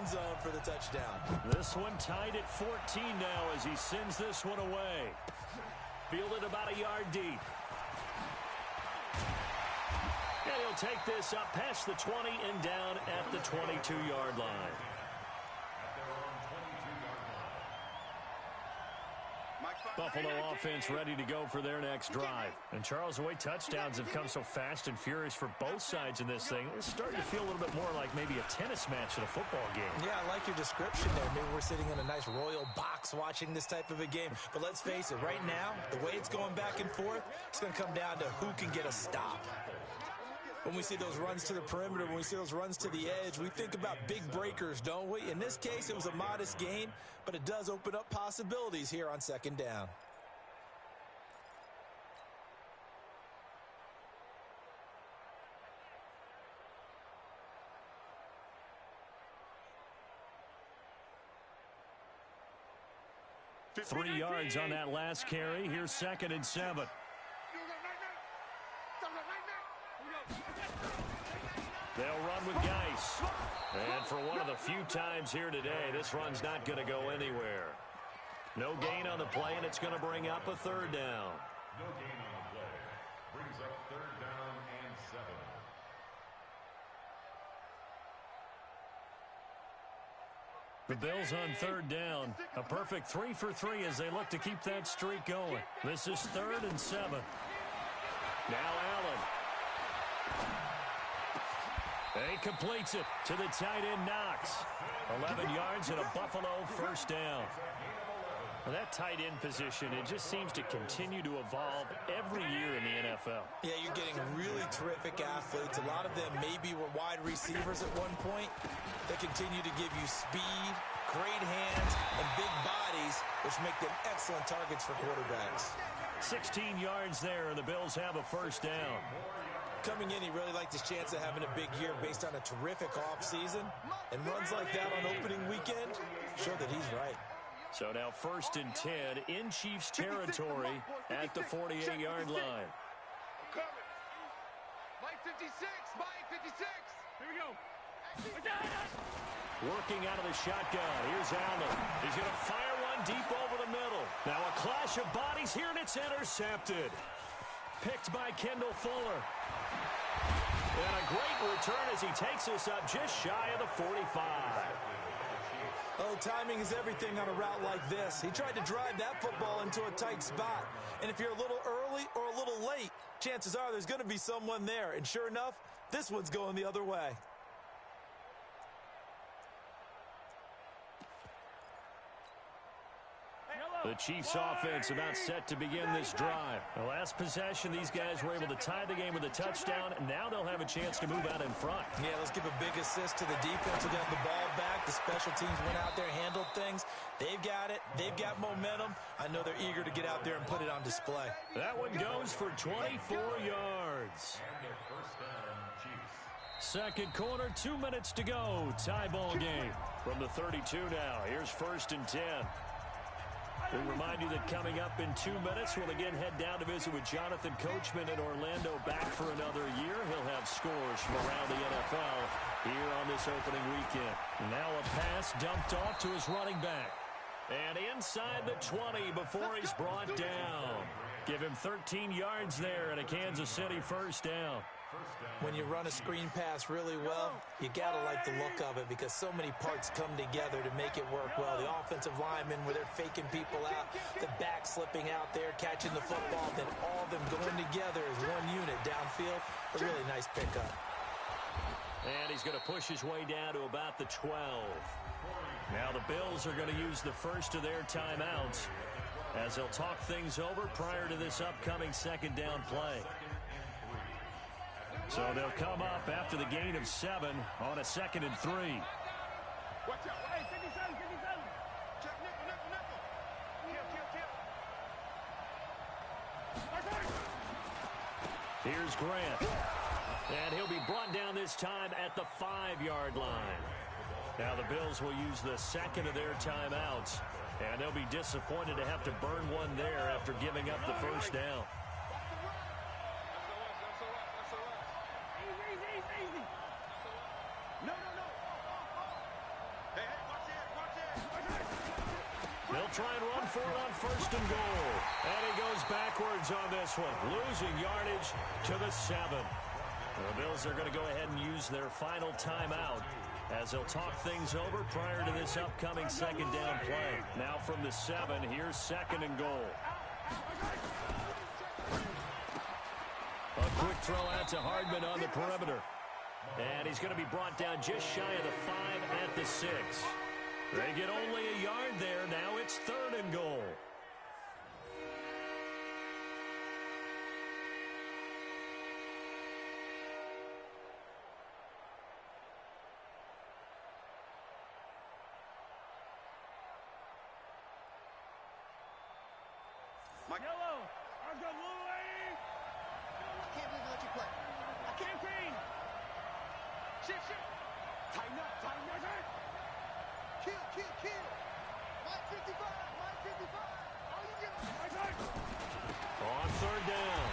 zone for the touchdown. This one tied at 14 now as he sends this one away. Fielded about a yard deep. And he'll take this up past the 20 and down at the 22-yard line. Buffalo offense ready to go for their next drive. And Charles, the way touchdowns have come so fast and furious for both sides in this thing, it's starting to feel a little bit more like maybe a tennis match in a football game. Yeah, I like your description there. Maybe we're sitting in a nice royal box watching this type of a game. But let's face it, right now, the way it's going back and forth, it's going to come down to who can get a stop. When we see those runs to the perimeter, when we see those runs to the edge, we think about big breakers, don't we? In this case, it was a modest gain, but it does open up possibilities here on second down. Three yards on that last carry. Here's 2nd and 7. They'll run with Geis. And for one of the few times here today, this run's not going to go anywhere. No gain on the play, and it's going to bring up a 3rd down. No gain on the play. Brings up 3rd down and 7. The Bills on 3rd down. A perfect 3 for 3 as they look to keep that streak going. This is 3rd and 7. Now Allen. He completes it to the tight end, Knox. 11 yards and a Buffalo 1st down. Well, that tight end position, it just seems to continue to evolve every year in the NFL. Yeah, you're getting really terrific athletes. A lot of them maybe were wide receivers at one point. They continue to give you speed, great hands, and big bodies, which make them excellent targets for quarterbacks. 16 yards there, and the Bills have a 1st down. Coming in, he really liked his chance of having a big year based on a terrific offseason. And runs like that on opening weekend show that he's right. So now 1st and 10 in Chiefs territory at the 48-yard line. Mike 56, Mike 56. Here we go. Working out of the shotgun. Here's Allen. He's going to fire one deep over the middle. Now a clash of bodies here, and it's intercepted. Picked by Kendall Fuller. And a great return as he takes us up just shy of the 45. Oh, timing is everything on a route like this. He tried to drive that football into a tight spot. And if you're a little early or a little late, chances are there's going to be someone there. And sure enough, this one's going the other way. The Chiefs offense about set to begin this drive. The last possession, these guys were able to tie the game with a touchdown. Now they'll have a chance to move out in front. Yeah, let's give a big assist to the defense who got the ball back. The special teams went out there, handled things. They've got it. They've got momentum. I know they're eager to get out there and put it on display. That one goes for 24 yards. Second quarter, 2 minutes to go. Tie ball game from the 32 now. Here's 1st and 10. We remind you that coming up in 2 minutes, we'll again head down to visit with Jonathan Coachman in Orlando, back for another year. He'll have scores from around the NFL here on this opening weekend. Now a pass dumped off to his running back. And inside the 20 before he's brought down. Give him 13 yards there and a Kansas City 1st down. When you run a screen pass really well, you got to like the look of it because so many parts come together to make it work well. The offensive linemen, where they're faking people out, the back slipping out there, catching the football, then all of them going together as one unit downfield. A really nice pickup. And he's going to push his way down to about the 12. Now the Bills are going to use the first of their timeouts as they'll talk things over prior to this upcoming 2nd down play. So they'll come up after the gain of 7 on a 2nd and 3. Watch out. Hey, 57, 57. Check nickel. Here's Grant. And he'll be brought down this time at the 5-yard line. Now the Bills will use the 2nd of their timeouts. And they'll be disappointed to have to burn one there after giving up the 1st down. Hey, They'll try and run for it on 1st and goal. And he goes backwards on this one, losing yardage to the 7. The Bills are going to go ahead and use their final timeout as they'll talk things over prior to this upcoming 2nd down play. Now from the 7, here's 2nd and goal. A quick throw out to Hardman on the perimeter. And he's going to be brought down just shy of the 5 at the 6. They get only a yard there. Now it's 3rd and goal. Yellow. I've got blue lady. I can't believe I let you play. I can't. Green. Shift. Tighten up. Kill. Mike 55. All you get. On 3rd down,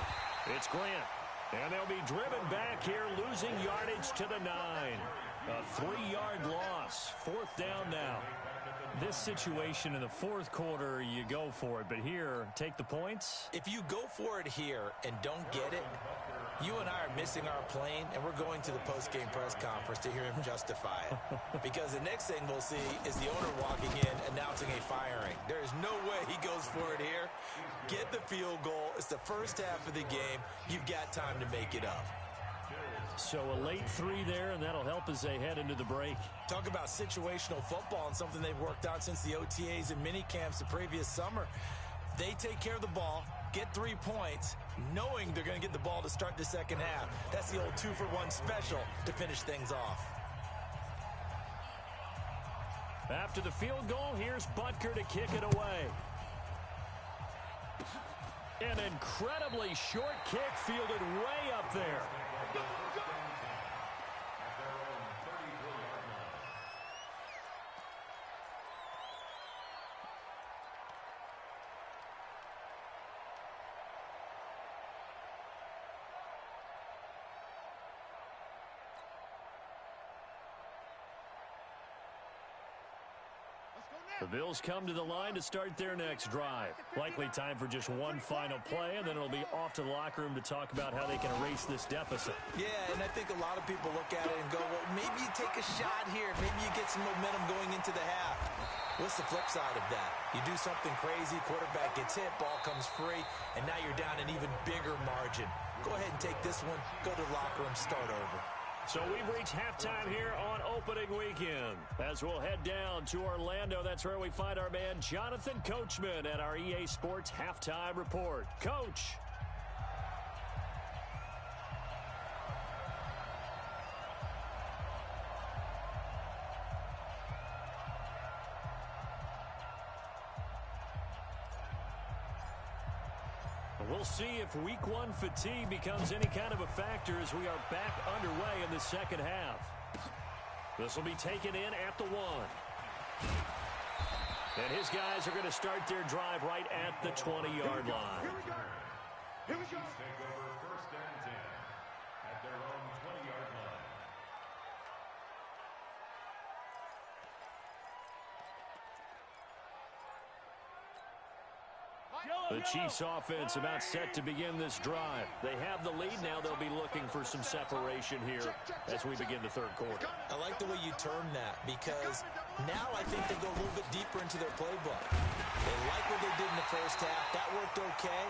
it's Grant. And they'll be driven back here, losing yardage to the 9. A 3-yard loss. 4th down now. This situation in the 4th quarter, you go for it. But here, take the points. If you go for it here and don't get it, you and I are missing our plane, and we're going to the post-game press conference to hear him justify it. Because the next thing we'll see is the owner walking in, announcing a firing. There is no way he goes for it here. Get the field goal. It's the first half of the game. You've got time to make it up. So a late 3 there, and that'll help as they head into the break. Talk about situational football and something they've worked on since the OTAs and mini camps the previous summer. They take care of the ball, get 3 points, knowing they're going to get the ball to start the second half. That's the old 2-for-1 special to finish things off. After the field goal, here's Butker to kick it away. An incredibly short kick fielded way up there. The Bills come to the line to start their next drive. Likely time for just one final play, and then it'll be off to the locker room to talk about how they can erase this deficit. Yeah, and I think a lot of people look at it and go, well, maybe you take a shot here. Maybe you get some momentum going into the half. What's the flip side of that? You do something crazy, quarterback gets hit, ball comes free, and now you're down an even bigger margin. Go ahead and take this one, go to the locker room, start over. So we've reached halftime here on opening weekend. As we'll head down to Orlando, that's where we find our man Jonathan Coachman at our EA Sports Halftime Report. Coach. We'll see if week 1 fatigue becomes any kind of a factor as we are back underway in the second half. This will be taken in at the 1. And his guys are going to start their drive right at the 20-yard line. Here we go. Take over 1st and 10 at their own 20-yard line. The Chiefs offense about set to begin this drive. They have the lead. Now they'll be looking for some separation here as we begin the 3rd quarter. I like the way you term that because now I think they go a little bit deeper into their playbook. They like what they did in the first half. That worked okay.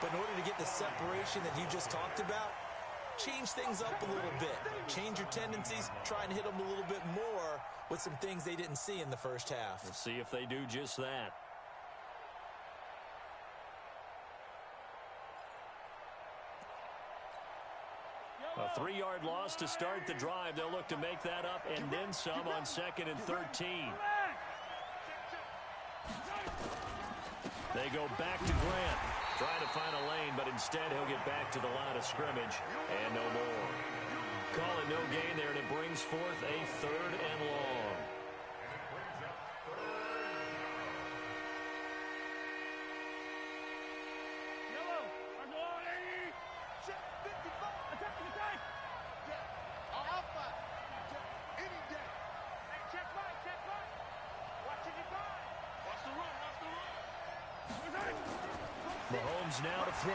But in order to get the separation that you just talked about, change things up a little bit. Change your tendencies. Try and hit them a little bit more with some things they didn't see in the first half. We'll see if they do just that. A 3-yard loss to start the drive. They'll look to make that up and then some on 2nd and 13. They go back to Grant. Trying to find a lane, but instead he'll get back to the line of scrimmage and no more. Call it no gain there, and it brings forth a 3rd and long. Mahomes now to throw.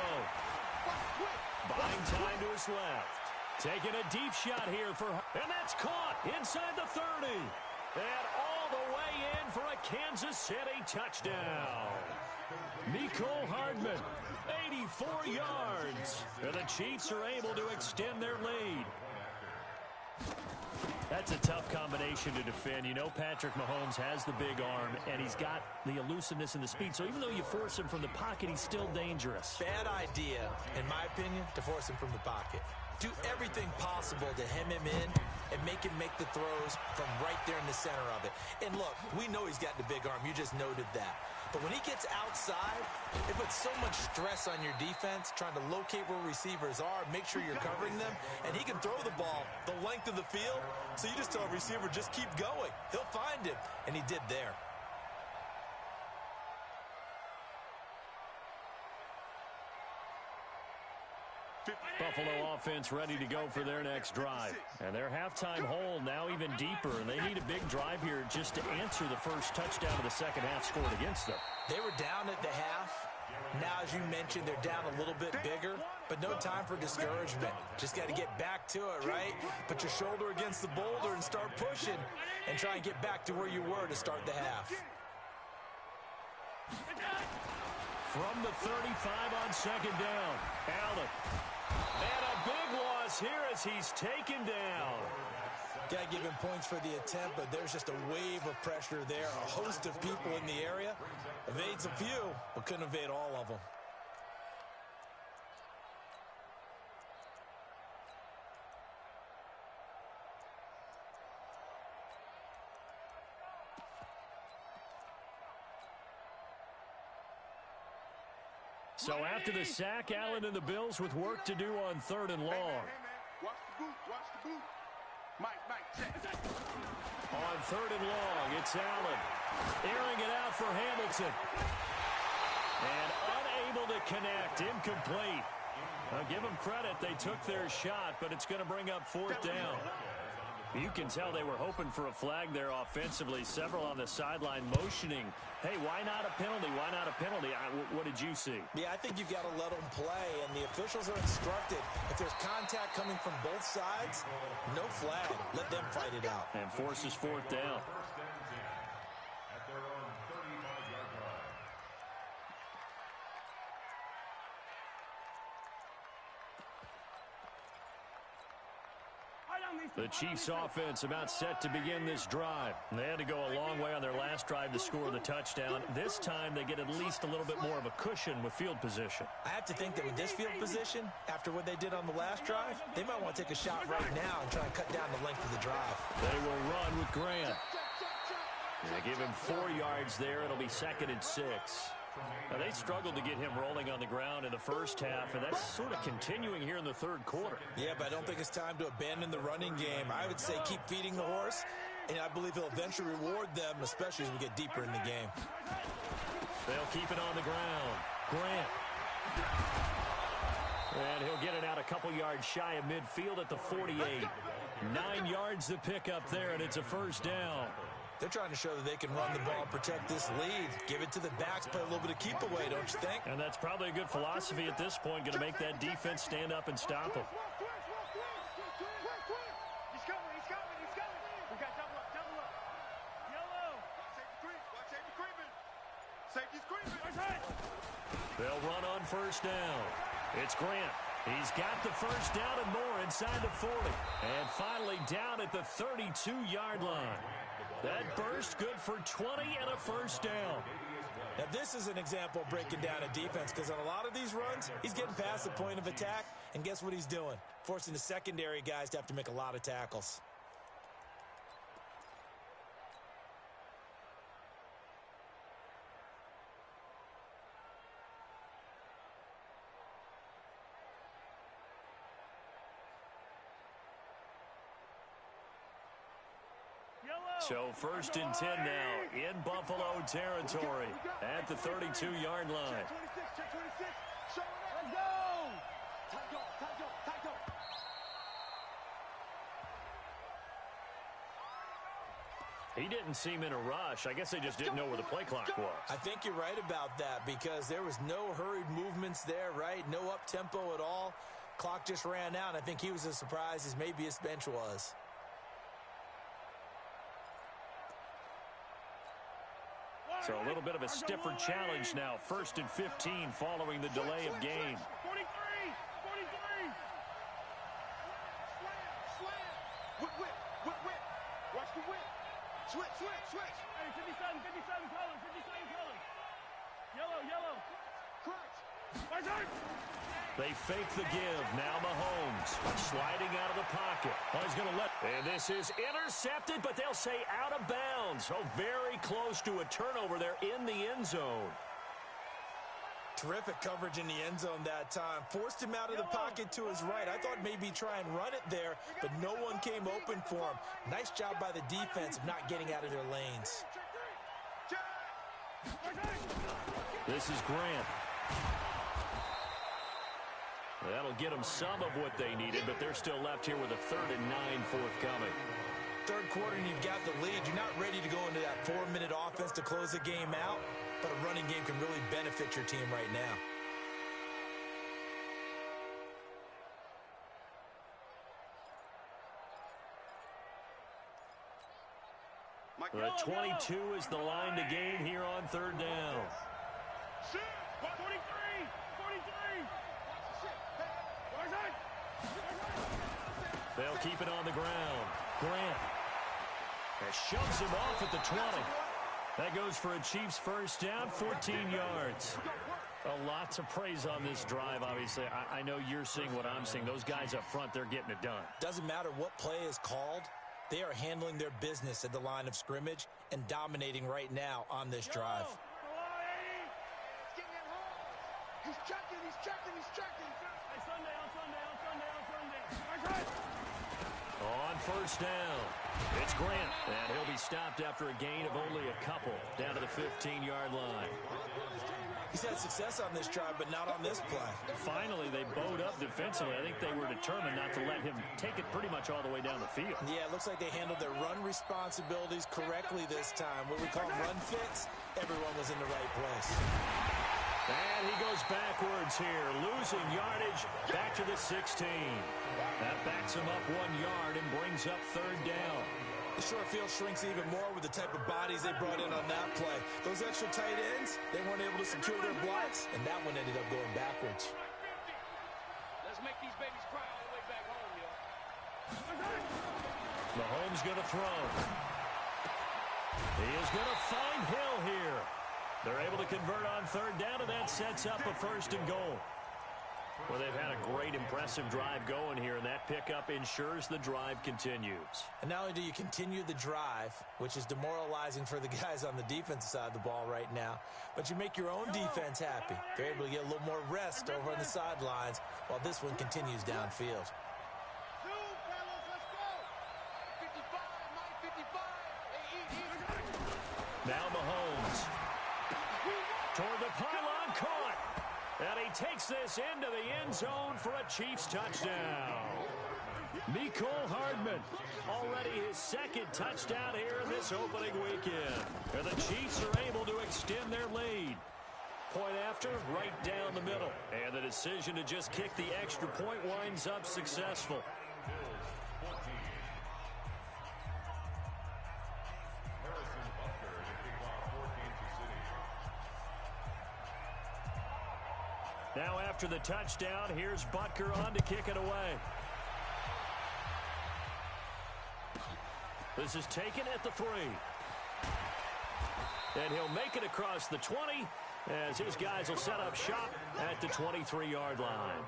Buying time to his left. Taking a deep shot here and that's caught inside the 30. And all the way in for a Kansas City touchdown. Mecole Hardman, 84 yards. And the Chiefs are able to extend their lead. That's a tough combination to defend. You know Patrick Mahomes has the big arm, and he's got the elusiveness and the speed. So even though you force him from the pocket, he's still dangerous. Bad idea, in my opinion, to force him from the pocket. Do everything possible to hem him in and make him make the throws from right there in the center of it. And look, we know he's got the big arm. You just noted that. But when he gets outside, it puts so much stress on your defense, trying to locate where receivers are, make sure you're covering them, and he can throw the ball the length of the field. So you just tell a receiver, just keep going. He'll find him, and he did there. Buffalo offense ready to go for their next drive. And their halftime hole now even deeper. And they need a big drive here just to answer the first touchdown of the second half scored against them. They were down at the half. Now, as you mentioned, they're down a little bit bigger, but no time for discouragement. Just got to get back to it, right? Put your shoulder against the boulder and start pushing and try and get back to where you were to start the half. From the 35 on second down, Allen. And a big loss here as he's taken down. Got to give him points for the attempt, but there's just a wave of pressure there. A host of people in the area. Evades a few, but couldn't evade all of them. So after the sack, Allen and the Bills with work to do on third and long. Watch the boot. Watch the boot. Mike, check. On third and long, it's Allen. Airing it out for Hamilton. And unable to connect. Incomplete. I'll give them credit. They took their shot, but it's going to bring up fourth down. You can tell they were hoping for a flag there offensively. Several on the sideline motioning. Hey, why not a penalty? Why not a penalty? What did you see? Yeah, I think you've got to let them play, and the officials are instructed. If there's contact coming from both sides, no flag. Let them fight it out. And forces fourth down. At their own 35-yard line. The Chiefs offense about set to begin this drive. They had to go a long way on their last drive to score the touchdown. This time they get at least a little bit more of a cushion with field position. I have to think that with this field position, after what they did on the last drive, they might want to take a shot right now and try and cut down the length of the drive. They will run with Grant. They give him 4 yards there. It'll be 2nd and 6. Now, they struggled to get him rolling on the ground in the first half, and that's sort of continuing here in the third quarter. Yeah, but I don't think it's time to abandon the running game. I would say keep feeding the horse, and I believe he'll eventually reward them, especially as we get deeper in the game. They'll keep it on the ground. Grant. And he'll get it out a couple yards shy of midfield at the 48. 9 yards to pick up there, and it's a first down. They're trying to show that they can run the ball and protect this lead. Give it to the backs, play a little bit of keep away, don't you think? And that's probably a good philosophy at this point, going to make that defense stand up and stop them. He's coming. We got double up. Yellow. Watch safety creeping. Safety's creeping. They'll run on first down. It's Grant. He's got the first down and more inside the 40. And finally down at the 32-yard line. That burst good for 20 and a first down. Now, this is an example of breaking down a defense, because on a lot of these runs, he's getting past the point of attack, and guess what he's doing? Forcing the secondary guys to have to make a lot of tackles. So 1st and 10 now in Buffalo territory at the 32-yard line. Let's go! He didn't didn't seem in a rush. I guess they just didn't know where the play clock was. I think you're right about that because there was no hurried movements there, right? No up-tempo at all. Clock just ran out. I think he was as surprised as maybe his bench was. So a little bit of a stiffer challenge now. 1st and 15 following the delay of game. 43! 43! Whip, whip, whip, whip. Watch the whip. Switch, switch, switch. Hey, 57 colors, 57 colors. Yellow, yellow. Crunch. Right side. They fake the give. Now Mahomes sliding out of the pocket. Oh, he's going to let. And this is intercepted, but they'll say out of bounds. Oh, very close to a turnover there in the end zone. Terrific coverage in the end zone that time. Forced him out of the pocket to his right. I thought maybe try and run it there, but no one came open for him. Nice job by the defense of not getting out of their lanes. This is Grant. That'll get them some of what they needed, but they're still left here with a 3rd and 9 forthcoming. Third quarter and you've got the lead. You're not ready to go into that 4-minute offense to close the game out, but a running game can really benefit your team right now. The 22 is the line to gain here on 3rd down. 43! 43! They'll keep it on the ground. Grant shoves him off at the 20. That goes for a Chiefs first down, 14 yards. A lot to praise on this drive, obviously. I know you're seeing what I'm seeing. Those guys up front, they're getting it done. Doesn't matter what play is called. They are handling their business at the line of scrimmage and dominating right now on this drive. He's checking, he's checking, he's checking. Hey, Sunday. Right side. On 1st down, it's Grant, and he'll be stopped after a gain of only a couple, down to the 15-yard line. He's had success on this drive, but not on this play. Finally, they bowed up defensively. I think they were determined not to let him take it pretty much all the way down the field. Yeah, it looks like they handled their run responsibilities correctly this time. What we call run fits, everyone was in the right place. And he goes backwards here, losing yardage back to the 16. That backs him up 1 yard and brings up 3rd down. The short field shrinks even more with the type of bodies they brought in on that play. Those extra tight ends, they weren't able to secure their blocks, and that one ended up going backwards. Let's make these babies cry all the way back home, yo. Mahomes going to throw. He is going to find Hill here. They're able to convert on 3rd down, and that sets up a 1st and goal. Well, they've had a great, impressive drive going here, and that pickup ensures the drive continues. And not only do you continue the drive, which is demoralizing for the guys on the defensive side of the ball right now, but you make your own defense happy. They're able to get a little more rest over on the sidelines while this one continues downfield. Now Mahomes. Toward the pylon, caught. And he takes this into the end zone for a Chiefs touchdown. Mecole Hardman, already his 2nd touchdown here in this opening weekend. And the Chiefs are able to extend their lead. Point after, right down the middle. And the decision to just kick the extra point winds up successful. Now after the touchdown, here's Butker on to kick it away. This is taken at the 3. And he'll make it across the 20 as his guys will set up shop at the 23-yard line.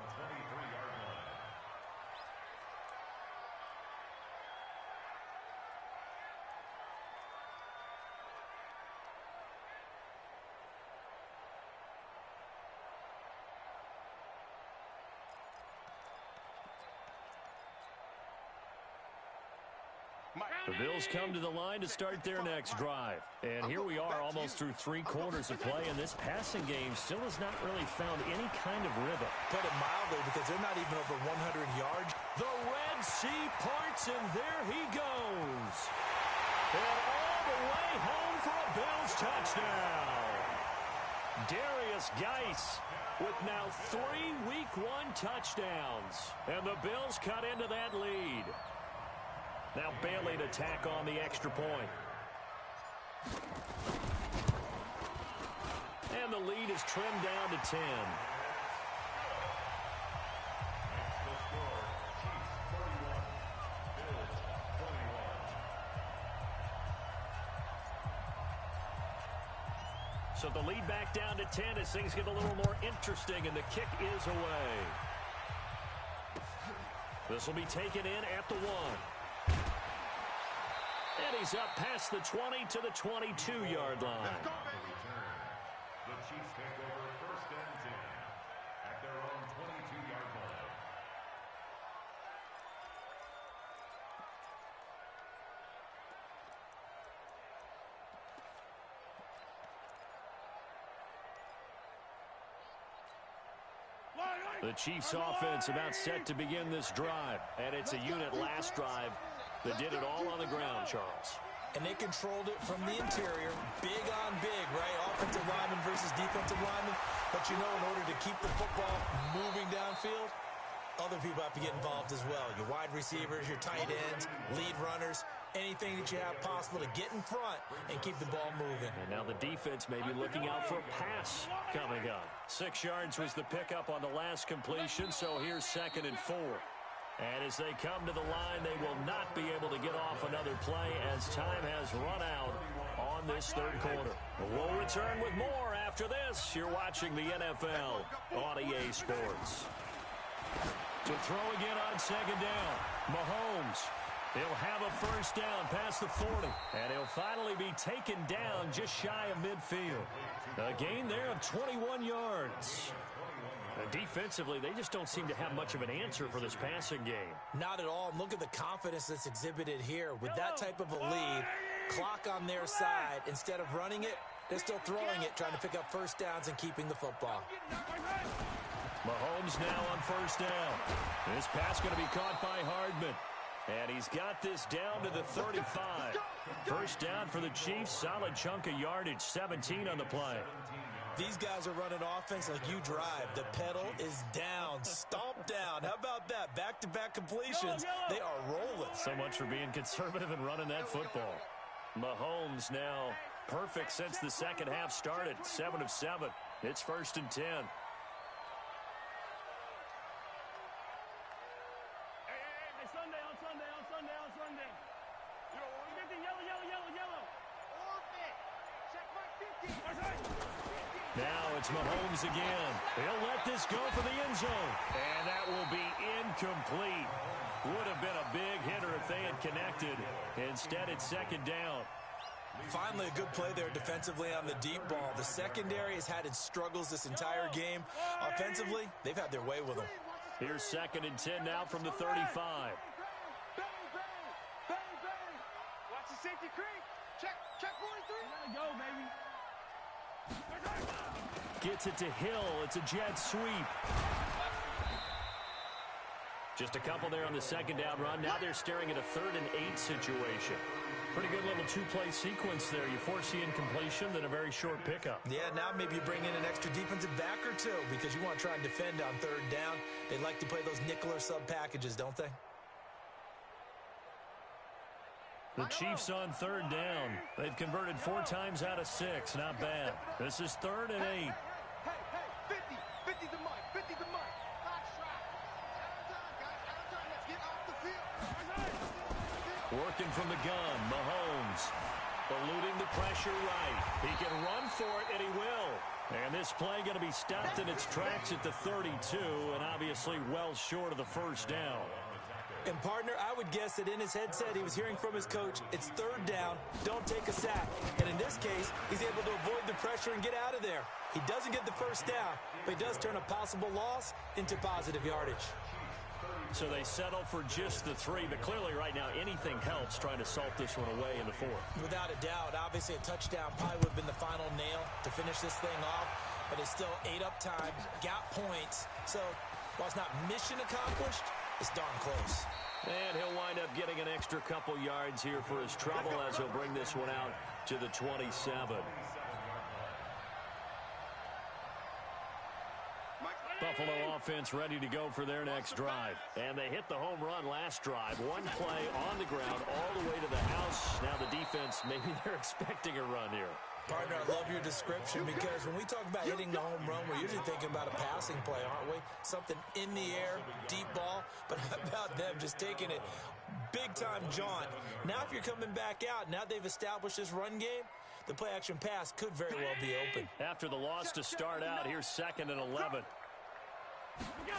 The Bills come to the line to start their next drive. And here we are almost through 3 quarters of play, and this passing game still has not really found any kind of rhythm. Put it mildly, because they're not even over 100 yards. The Red Sea parts, and there he goes. And all the way home for a Bills touchdown. Darius Geis with now 3 Week 1 touchdowns. And the Bills cut into that lead. Now Bailey to tack on the extra point. And the lead is trimmed down to 10. So the lead back down to 10 as things get a little more interesting, and the kick is away. This will be taken in at the 1. And he's up past the 20 to the 22-yard line. The Chiefs take over first and 10 at their own 22-yard line. The Chiefs offense about set to begin this drive. And it's a unit last drive that did it all on the ground, Charles. And they controlled it from the interior. Big on big, right? Offensive lineman versus defensive lineman. But you know, in order to keep the football moving downfield, other people have to get involved as well. Your wide receivers, your tight ends, lead runners, anything that you have possible to get in front and keep the ball moving. And now the defense may be looking out for a pass coming up. 6 yards was the pickup on the last completion, so here's 2nd and 4. And as they come to the line, they will not be able to get off another play as time has run out on this 3rd quarter. We'll return with more after this. You're watching the NFL on EA Sports. To throw again on 2nd down, Mahomes. He'll have a first down past the 40, and he'll finally be taken down just shy of midfield. A gain there of 21 yards. Defensively, they just don't seem to have much of an answer for this passing game. Not at all. Look at the confidence that's exhibited here. With that type of a lead, clock on their side, instead of running it, they're still throwing it, trying to pick up first downs and keeping the football. Mahomes now on first down. This pass going to be caught by Hardman. And he's got this down to the 35. First down for the Chiefs. Solid chunk of yardage, 17 on the play. These guys are running offense like you drive. The pedal is down, stomp down. How about that? Back-to-back completions. They are rolling. So much for being conservative and running that football. Mahomes now perfect since the second half started. 7 of 7. It's 1st and 10. Now it's Mahomes again. He'll let this go for the end zone. And that will be incomplete. Would have been a big hitter if they had connected. Instead, it's 2nd down. Finally, a good play there defensively on the deep ball. The secondary has had its struggles this entire game. Offensively, they've had their way with them. Here's 2nd and 10 now from the 35. Watch the safety creep. Check 43. Go, baby. Gets it to Hill. It's a jet sweep. Just a couple there on the 2nd down run. Now they're staring at a 3rd and 8 situation. Pretty good little 2-play sequence there. You force the incompletion, then a very short pickup. Yeah, now maybe you bring in an extra defensive back or two because you want to try and defend on 3rd down. They like to play those nickel or sub packages, don't they? The Chiefs on 3rd down. They've converted 4 times out of 6. Not bad. This is 3rd and 8. Hey, 50 the mic, 50 the mic. Hot shot. Out of time, guys, out of time. Let's get off the field. Working from the gun, Mahomes. Eluding the pressure right. He can run for it, and he will. And this play going to be stopped in its tracks at the 32, and obviously well short of the first down. And, partner, I would guess that in his headset he was hearing from his coach, it's 3rd down, don't take a sack. And in this case, he's able to avoid the pressure and get out of there. He doesn't get the first down, but he does turn a possible loss into positive yardage. So they settle for just the 3, but clearly right now anything helps trying to salt this one away in the 4th. Without a doubt, obviously a touchdown probably would have been the final nail to finish this thing off, but it's still 8 up time, got points. So while it's not mission accomplished, It's darn close. And he'll wind up getting an extra couple yards here for his trouble as he'll bring this one out to the 27. Buffalo offense ready to go for their next drive. And they hit the home run last drive. One play on the ground all the way to the house. Now the defense, maybe they're expecting a run here. Partner, I love your description because when we talk about hitting the home run, we're usually thinking about a passing play, aren't we? Something in the air, deep ball. But how about them just taking it big-time jaunt? Now if you're coming back out, now they've established this run game, the play-action pass could very well be open. After the loss to start out, here's 2nd and 11. Again,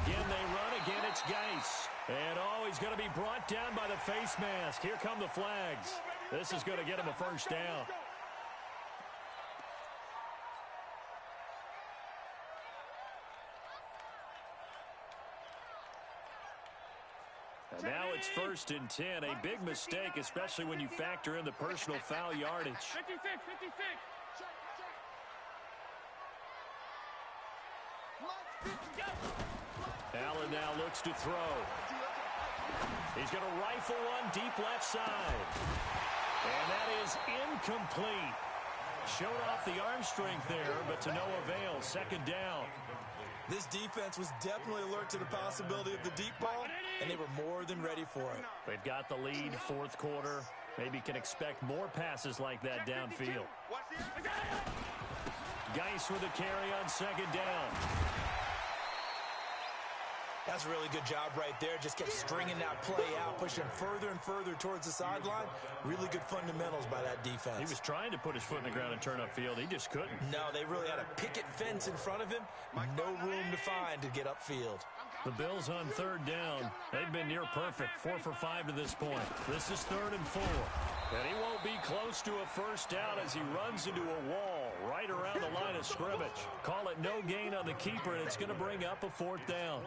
they run. Again, it's Geis. And, he's going to be brought down by the face mask. Here come the flags. This is going to get him a first down. And now it's 1st and 10. A big mistake, especially when you factor in the personal foul yardage. 56, 56. Allen now looks to throw. He's going to rifle one deep left side. And that is incomplete. Showed off the arm strength there, but to no avail. 2nd down. This defense was definitely alert to the possibility of the deep ball, and they were more than ready for it. They've got the lead, 4th quarter. Maybe can expect more passes like that downfield. Geis with a carry on 2nd down. That's a really good job right there. Just kept stringing that play out, pushing further and further towards the sideline. Really good fundamentals by that defense. He was trying to put his foot in the ground and turn upfield. He just couldn't. No, they really had a picket fence in front of him. No room to find to get upfield. The Bills on 3rd down. They've been near perfect. 4 for 5 to this point. This is 3rd and 4. And he won't be close to a first down as he runs into a wall right around the line of scrimmage. Call it no gain on the keeper, and it's going to bring up a 4th down.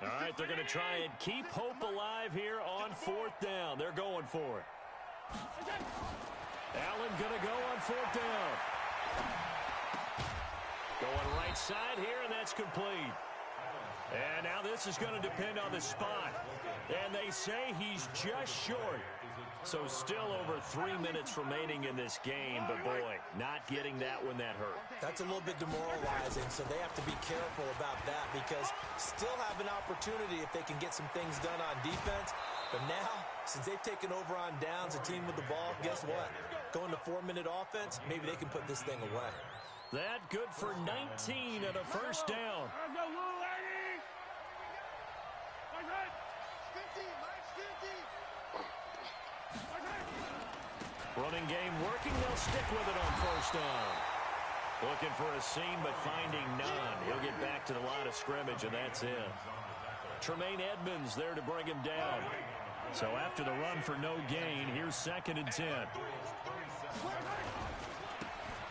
All right, they're going to try and keep hope alive here on 4th down. They're going for it. Allen going to go on 4th down. Going right side here, and that's complete. And now this is going to depend on the spot. And they say he's just short. So still over 3 minutes remaining in this game. But, boy, not getting that one that hurt. That's a little bit demoralizing, so they have to be careful about that because still have an opportunity if they can get some things done on defense. But now, since they've taken over on downs, a team with the ball, guess what? Going to 4-minute offense, maybe they can put this thing away. That good for 19 and a first down. Running game working. They'll stick with it on 1st down. Looking for a seam, but finding none. He'll get back to the line of scrimmage, and that's it. Tremaine Edmonds there to bring him down. So after the run for no gain, here's 2nd and 10.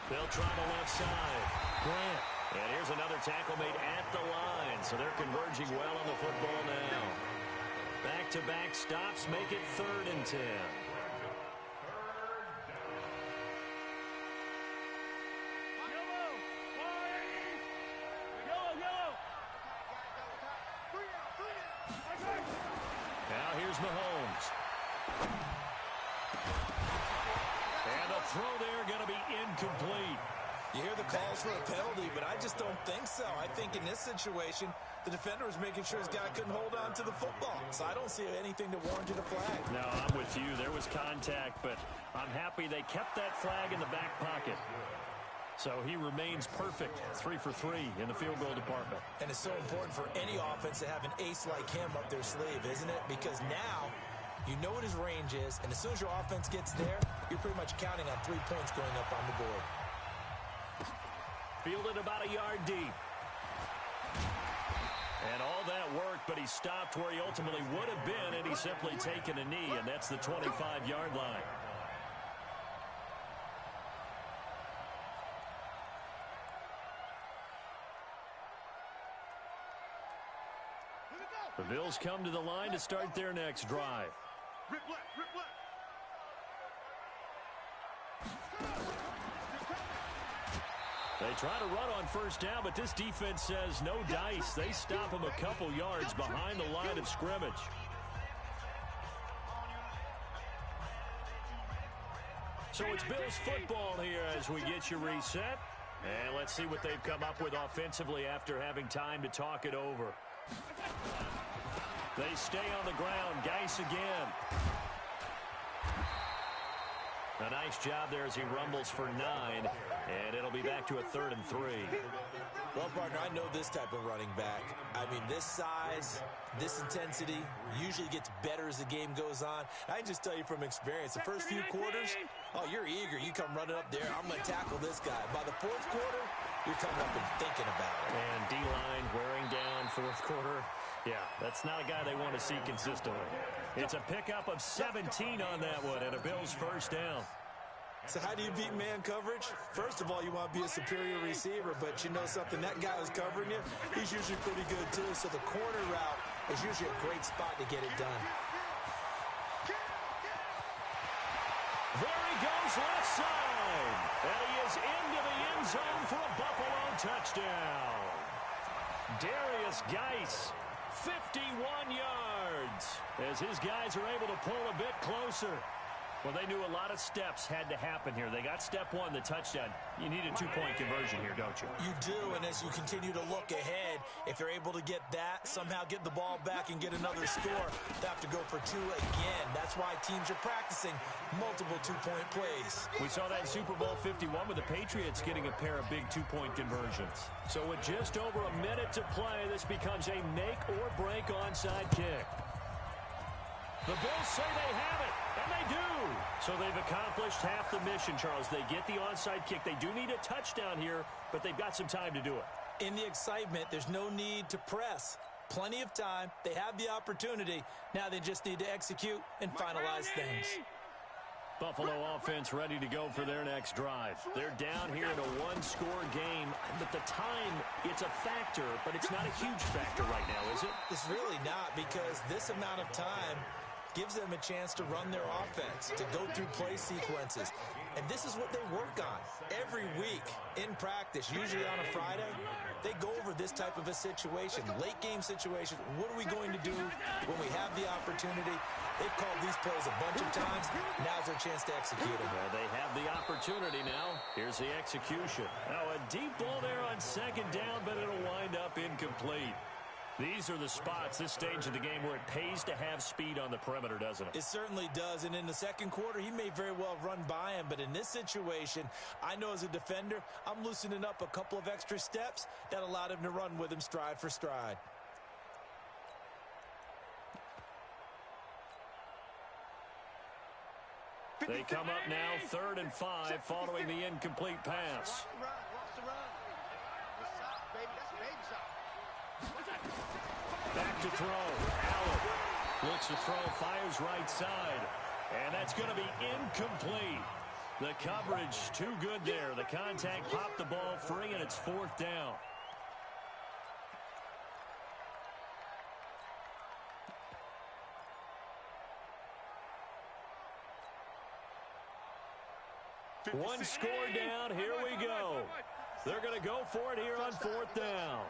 They'll try the left side. Grant. And here's another tackle made at the line. So they're converging well on the football now. Back-to-back stops make it 3rd and 10. Now here's Mahomes. And the throw there going to be incomplete. You hear the calls for a penalty, but I just don't think so. I think in this situation, the defender was making sure his guy couldn't hold on to the football. So I don't see anything to warrant a flag. No, I'm with you. There was contact, but I'm happy they kept that flag in the back pocket. So he remains perfect, 3 for 3 in the field goal department. And it's so important for any offense to have an ace like him up their sleeve, isn't it? Because now you know what his range is, and as soon as your offense gets there, you're pretty much counting on 3 points going up on the board. Fielded about a yard deep. And all that worked, but he stopped where he ultimately would have been, and he's simply taken a knee, and that's the 25-yard line. The Bills come to the line to start their next drive. Rip left, rip left. They try to run on first down, but this defense says no dice. They stop them a couple yards behind the line of scrimmage. So it's Bills football here as we get you reset. And let's see what they've come up with offensively after having time to talk it over. They stay on the ground. Geis again. A nice job there as he rumbles for 9, and it'll be back to a 3rd and 3. Well, partner, I know this type of running back. I mean, this size, this intensity usually gets better as the game goes on. I can just tell you from experience, the first few quarters, oh, you're eager. You come running up there, I'm going to tackle this guy. By the 4th quarter, you're coming up and thinking about it. And D-line wearing down 4th quarter. Yeah, that's not a guy they want to see consistently. It's a pickup of 17 on that one and a Bills first down. So how do you beat man coverage? First of all, you want to be a superior receiver, but you know something, that guy who's covering you, he's usually pretty good too. So the corner route is usually a great spot to get it done. There he goes left side. And he is into the end zone for a Buffalo touchdown. Darius Geis, 51 yards, as his guys are able to pull a bit closer. Well, they knew a lot of steps had to happen here. They got step 1, the touchdown. You need a 2-point conversion here, don't you? You do, and as you continue to look ahead, if they're able to get that, somehow get the ball back and get another score, they have to go for 2 again. That's why teams are practicing multiple 2-point plays. We saw that in Super Bowl 51 with the Patriots getting a pair of big 2-point conversions. So with just over a minute to play, this becomes a make-or-break onside kick. The Bills say they have it, and they do. So they've accomplished half the mission, Charles. They get the onside kick. They do need a touchdown here, but they've got some time to do it. In the excitement, there's no need to press. Plenty of time. They have the opportunity. Now they just need to execute and finalize things. Buffalo offense ready to go for their next drive. They're down here in a 1-score game, but the time, it's a factor, but it's not a huge factor right now, is it? It's really not, because this amount of time gives them a chance to run their offense, to go through play sequences. And this is what they work on every week in practice, usually on a Friday. They go over this type of a situation, late game situation. What are we going to do when we have the opportunity? They've called these plays a bunch of times. Now's their chance to execute them. Well, they have the opportunity now. Here's the execution. Now a deep ball there on 2nd down, but it'll wind up incomplete. These are the spots, this stage of the game, where it pays to have speed on the perimeter, doesn't it? It certainly does, and in the 2nd quarter, he may very well run by him, but in this situation, I know as a defender, I'm loosening up a couple of extra steps that allowed him to run with him stride for stride. They come up now 3rd and 5 following the incomplete pass. Back to throw. Allen looks to throw, fires right side. And that's going to be incomplete. The coverage too good there. The contact popped the ball free, and it's 4th down. One score down. Here we go. They're going to go for it here on 4th down.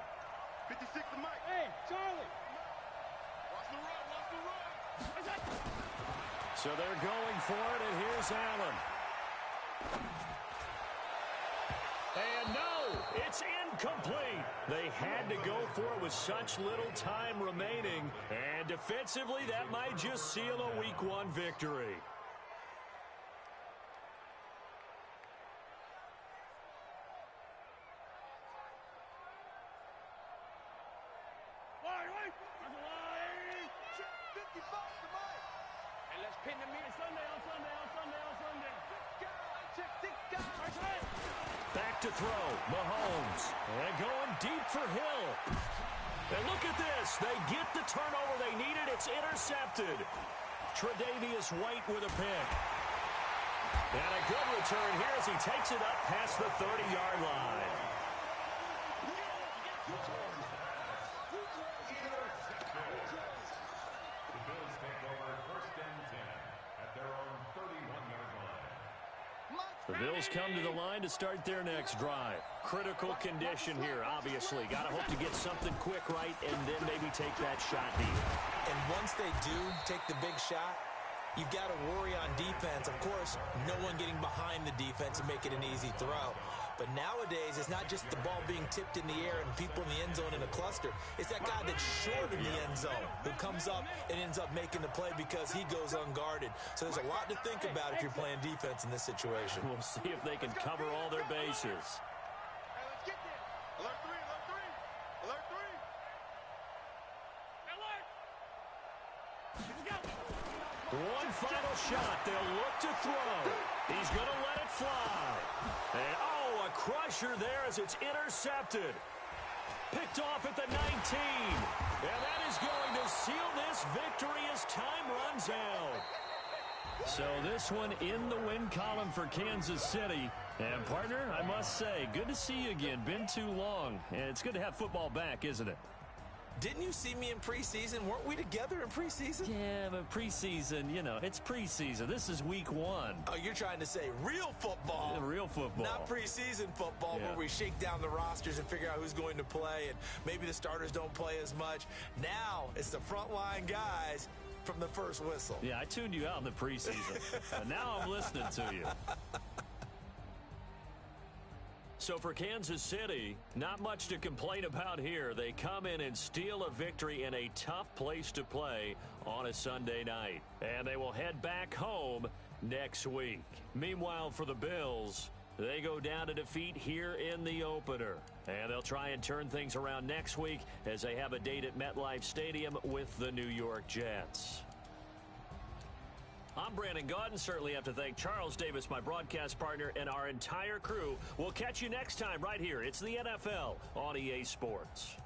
56 to Mike. Hey, Charlie. Watch the run. So they're going for it, and here's Allen. And no, it's incomplete. They had to go for it with such little time remaining. And defensively, that might just seal a Week 1 victory. Back to throw, Mahomes, and going deep for Hill. And look at this, they get the turnover they needed, it's intercepted. Tre'Davious White with a pick. And a good return here as he takes it up past the 30-yard line. The Bills take over 1st and 10 at their own 31-yard line. Mike The Bills come to the line to start their next drive. Critical condition here, obviously. Got to hope to get something quick right and then maybe take that shot deep. And once they do take the big shot, you've got to worry on defense. Of course, no one getting behind the defense and make it an easy throw. But nowadays, it's not just the ball being tipped in the air and people in the end zone in a cluster. It's that guy that's short in the end zone who comes up and ends up making the play because he goes unguarded. So there's a lot to think about if you're playing defense in this situation. We'll see if they can cover all their bases. Hey, let's get there. Alert 3, alert 3. Alert 3. Alert! One final shot. They'll look to throw. He's going to let it fly. And, oh, a crusher there as it's intercepted. Picked off at the 19. And that is going to seal this victory as time runs out. So this one in the win column for Kansas City. And, partner, I must say, good to see you again. Been too long. And it's good to have football back, isn't it? Didn't you see me in preseason? Weren't we together in preseason? Yeah, but preseason, you know, it's preseason. This is week 1. Oh, you're trying to say real football. Yeah, real football. Not preseason football where we shake down the rosters and figure out who's going to play, and maybe the starters don't play as much. Now it's the frontline guys from the first whistle. Yeah, I tuned you out in the preseason. But now I'm listening to you. So for Kansas City, not much to complain about here. They come in and steal a victory in a tough place to play on a Sunday night. And they will head back home next week. Meanwhile, for the Bills, they go down to defeat here in the opener. And they'll try and turn things around next week as they have a date at MetLife Stadium with the New York Jets. I'm Brandon Gaudin. Certainly have to thank Charles Davis, my broadcast partner, and our entire crew. We'll catch you next time right here. It's the NFL on EA Sports.